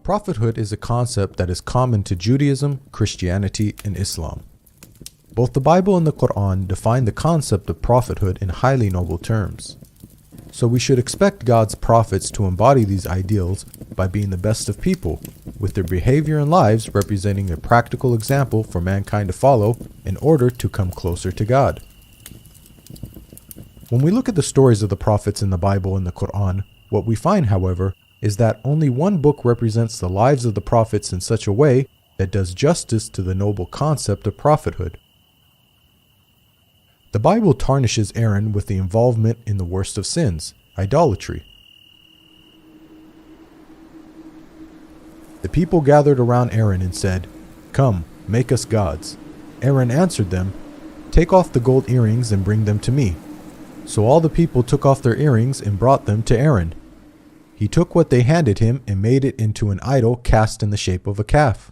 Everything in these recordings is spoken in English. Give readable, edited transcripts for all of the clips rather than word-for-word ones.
Prophethood is a concept that is common to Judaism, Christianity, and Islam. Both the Bible and the Qur'an define the concept of prophethood in highly noble terms. So we should expect God's prophets to embody these ideals by being the best of people, with their behavior and lives representing a practical example for mankind to follow in order to come closer to God. When we look at the stories of the prophets in the Bible and the Qur'an, what we find, however, is that only one book represents the lives of the prophets in such a way that does justice to the noble concept of prophethood. The Bible tarnishes Aaron with the involvement in the worst of sins, idolatry. The people gathered around Aaron and said, "Come, make us gods." Aaron answered them, "Take off the gold earrings and bring them to me." So all the people took off their earrings and brought them to Aaron. He took what they handed him and made it into an idol cast in the shape of a calf.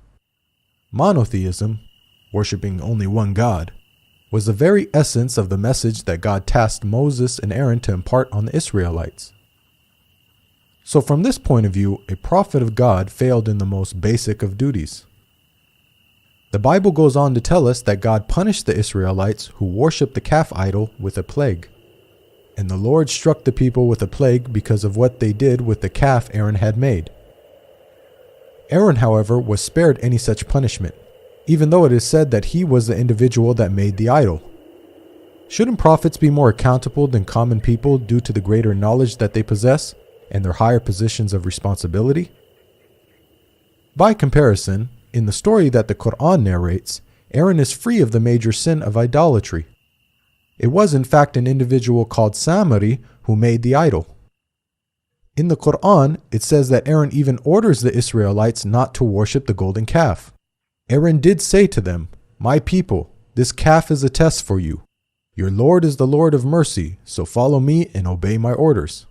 Monotheism, worshipping only one God, was the very essence of the message that God tasked Moses and Aaron to impart on the Israelites. So from this point of view, a prophet of God failed in the most basic of duties. The Bible goes on to tell us that God punished the Israelites who worshipped the calf idol with a plague. And the Lord struck the people with a plague because of what they did with the calf Aaron had made. Aaron, however, was spared any such punishment, even though it is said that he was the individual that made the idol. Shouldn't prophets be more accountable than common people due to the greater knowledge that they possess and their higher positions of responsibility? By comparison, in the story that the Qur'an narrates, Aaron is free of the major sin of idolatry. It was in fact an individual called Samari who made the idol. In the Qur'an, it says that Aaron even orders the Israelites not to worship the golden calf. Aaron did say to them, "My people, this calf is a test for you. Your Lord is the Lord of mercy, so follow me and obey my orders."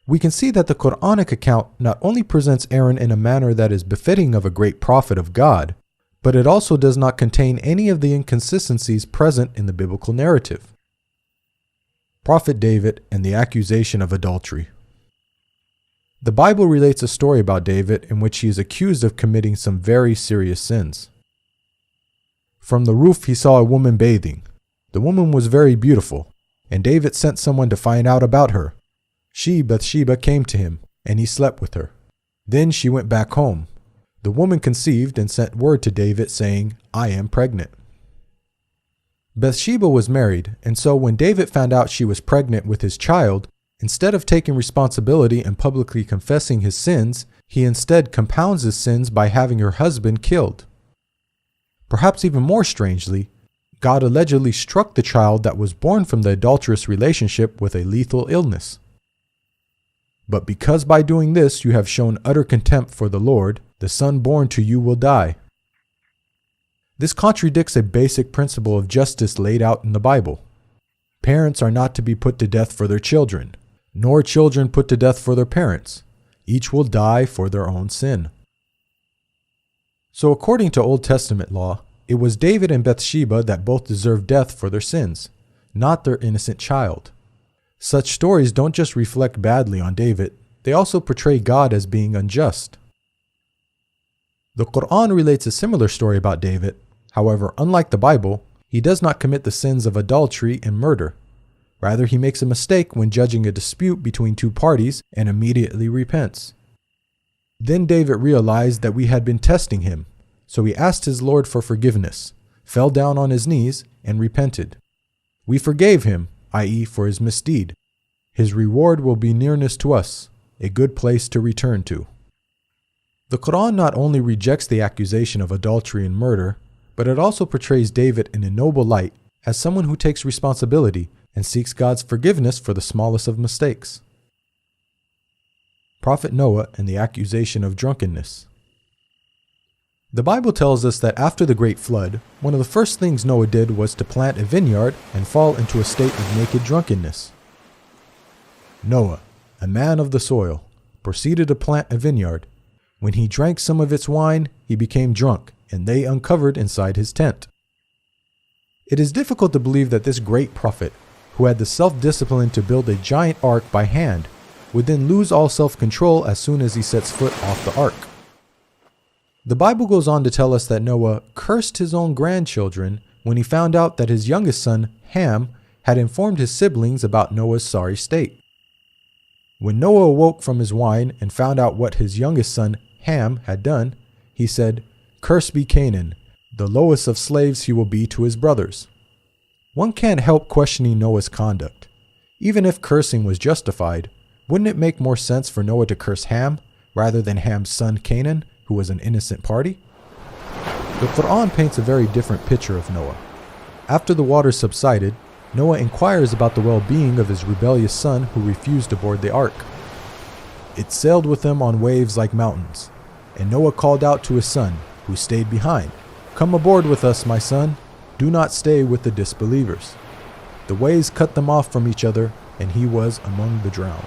We can see that the Qur'anic account not only presents Aaron in a manner that is befitting of a great prophet of God, but it also does not contain any of the inconsistencies present in the biblical narrative. Prophet David and the accusation of adultery. The Bible relates a story about David in which he is accused of committing some very serious sins. From the roof he saw a woman bathing. The woman was very beautiful, and David sent someone to find out about her. She, Bathsheba, came to him, and he slept with her. Then she went back home. The woman conceived and sent word to David saying, "I am pregnant." Bathsheba was married, and so when David found out she was pregnant with his child, instead of taking responsibility and publicly confessing his sins, he instead compounds his sins by having her husband killed. Perhaps even more strangely, God allegedly struck the child that was born from the adulterous relationship with a lethal illness. But because by doing this you have shown utter contempt for the Lord, the son born to you will die. This contradicts a basic principle of justice laid out in the Bible. Parents are not to be put to death for their children, nor children put to death for their parents. Each will die for their own sin. So according to Old Testament law, it was David and Bathsheba that both deserved death for their sins, not their innocent child. Such stories don't just reflect badly on David, they also portray God as being unjust. The Qur'an relates a similar story about David. However, unlike the Bible, he does not commit the sins of adultery and murder. Rather, he makes a mistake when judging a dispute between two parties and immediately repents. Then David realized that we had been testing him, so he asked his Lord for forgiveness, fell down on his knees, and repented. We forgave him, i.e., for his misdeed. His reward will be nearness to us, a good place to return to. The Qur'an not only rejects the accusation of adultery and murder, but it also portrays David in a noble light as someone who takes responsibility and seeks God's forgiveness for the smallest of mistakes. Prophet Noah and the accusation of drunkenness. The Bible tells us that after the great flood, one of the first things Noah did was to plant a vineyard and fall into a state of naked drunkenness. Noah, a man of the soil, proceeded to plant a vineyard. When he drank some of its wine, he became drunk, and they uncovered inside his tent. It is difficult to believe that this great prophet, who had the self-discipline to build a giant ark by hand, would then lose all self-control as soon as he sets foot off the ark. The Bible goes on to tell us that Noah cursed his own grandchildren when he found out that his youngest son, Ham, had informed his siblings about Noah's sorry state. When Noah awoke from his wine and found out what his youngest son, Ham, had done, he said, "Cursed be Canaan, the lowest of slaves he will be to his brothers." One can't help questioning Noah's conduct. Even if cursing was justified, wouldn't it make more sense for Noah to curse Ham rather than Ham's son Canaan, who was an innocent party? The Qur'an paints a very different picture of Noah. After the waters subsided, Noah inquires about the well-being of his rebellious son who refused to board the ark. It sailed with him on waves like mountains, and Noah called out to his son, who stayed behind, "Come aboard with us, my son. Do not stay with the disbelievers." The waves cut them off from each other, and he was among the drowned.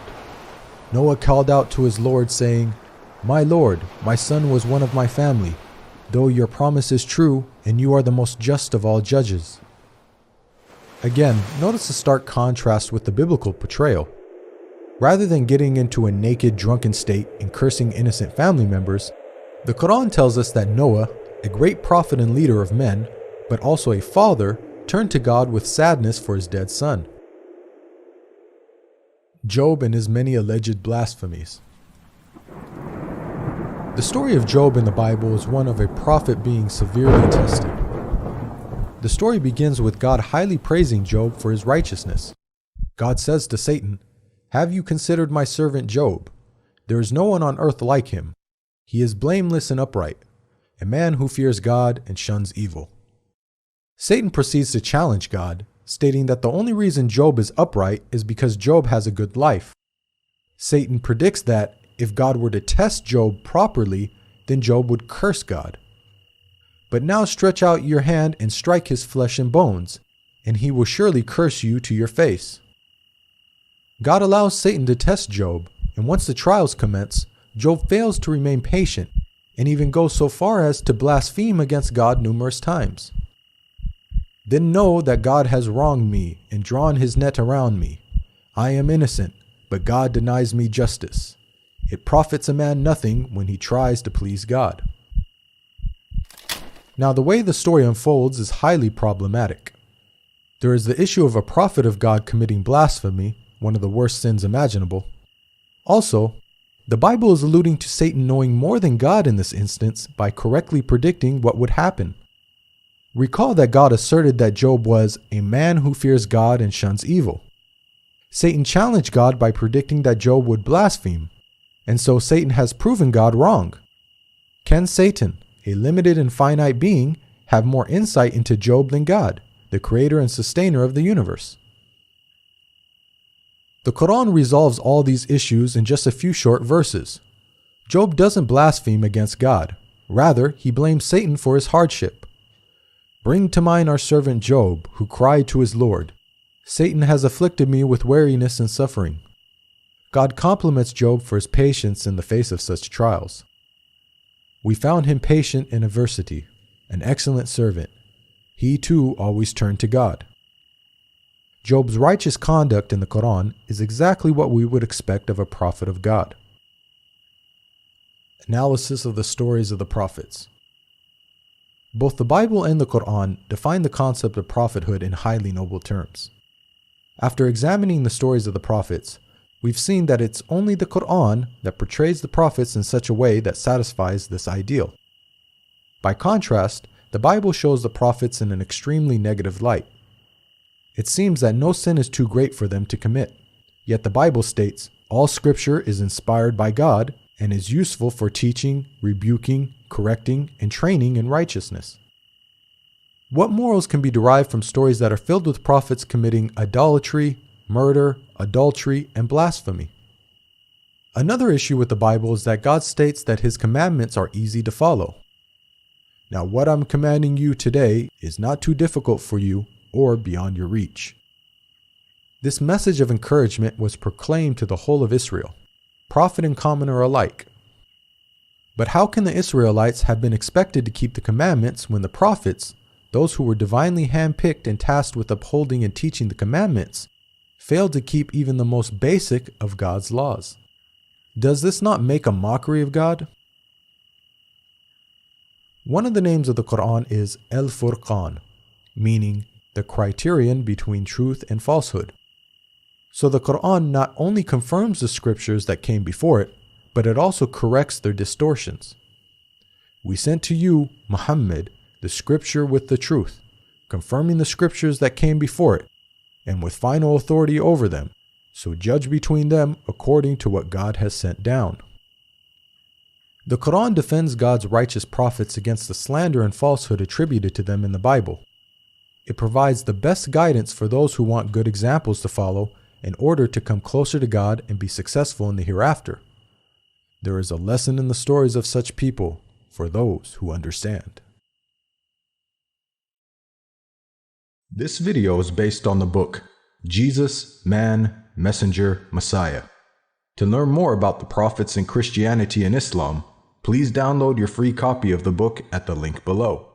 Noah called out to his Lord, saying, "My Lord, my son was one of my family, though your promise is true, and you are the most just of all judges." Again, notice the stark contrast with the biblical portrayal. Rather than getting into a naked, drunken state and cursing innocent family members, the Quran tells us that Noah, a great prophet and leader of men, but also a father, turned to God with sadness for his dead son. Job and his many alleged blasphemies. The story of Job in the Bible is one of a prophet being severely tested. The story begins with God highly praising Job for his righteousness. God says to Satan, "Have you considered my servant Job? There is no one on earth like him. He is blameless and upright, a man who fears God and shuns evil." Satan proceeds to challenge God, stating that the only reason Job is upright is because Job has a good life. Satan predicts that if God were to test Job properly, then Job would curse God. "But now stretch out your hand and strike his flesh and bones, and he will surely curse you to your face." God allows Satan to test Job, and once the trials commence, Job fails to remain patient, and even goes so far as to blaspheme against God numerous times. "Then know that God has wronged me and drawn his net around me. I am innocent, but God denies me justice. It profits a man nothing when he tries to please God." Now, the way the story unfolds is highly problematic. There is the issue of a prophet of God committing blasphemy, one of the worst sins imaginable. Also, the Bible is alluding to Satan knowing more than God in this instance by correctly predicting what would happen. Recall that God asserted that Job was a man who fears God and shuns evil. Satan challenged God by predicting that Job would blaspheme, and so Satan has proven God wrong. Can Satan, a limited and finite being, have more insight into Job than God, the creator and sustainer of the universe? The Quran resolves all these issues in just a few short verses. Job doesn't blaspheme against God. Rather, he blames Satan for his hardship. "Bring to mind our servant Job, who cried to his Lord, 'Satan has afflicted me with weariness and suffering.'" God compliments Job for his patience in the face of such trials. "We found him patient in adversity, an excellent servant. He too always turned to God." Job's righteous conduct in the Quran is exactly what we would expect of a prophet of God. Analysis of the stories of the prophets. Both the Bible and the Quran define the concept of prophethood in highly noble terms. After examining the stories of the prophets, we've seen that it's only the Qur'an that portrays the prophets in such a way that satisfies this ideal. By contrast, the Bible shows the prophets in an extremely negative light. It seems that no sin is too great for them to commit, yet the Bible states, "All scripture is inspired by God and is useful for teaching, rebuking, correcting, and training in righteousness." What morals can be derived from stories that are filled with prophets committing idolatry, murder, adultery, and blasphemy? Another issue with the Bible is that God states that his commandments are easy to follow. Now, what I'm commanding you today is not too difficult for you or beyond your reach. This message of encouragement was proclaimed to the whole of Israel, prophet and commoner alike. But how can the Israelites have been expected to keep the commandments when the prophets, those who were divinely handpicked and tasked with upholding and teaching the commandments, fail to keep even the most basic of God's laws. Does this not make a mockery of God? One of the names of the Qur'an is Al-Furqan, meaning the criterion between truth and falsehood. So the Qur'an not only confirms the scriptures that came before it, but it also corrects their distortions. We sent to you, Muhammad, the scripture with the truth, confirming the scriptures that came before it, and with final authority over them, so judge between them according to what God has sent down. The Qur'an defends God's righteous prophets against the slander and falsehood attributed to them in the Bible. It provides the best guidance for those who want good examples to follow in order to come closer to God and be successful in the hereafter. There is a lesson in the stories of such people for those who understand. This video is based on the book Jesus, Man, Messenger, Messiah. To learn more about the prophets in Christianity and Islam, please download your free copy of the book at the link below.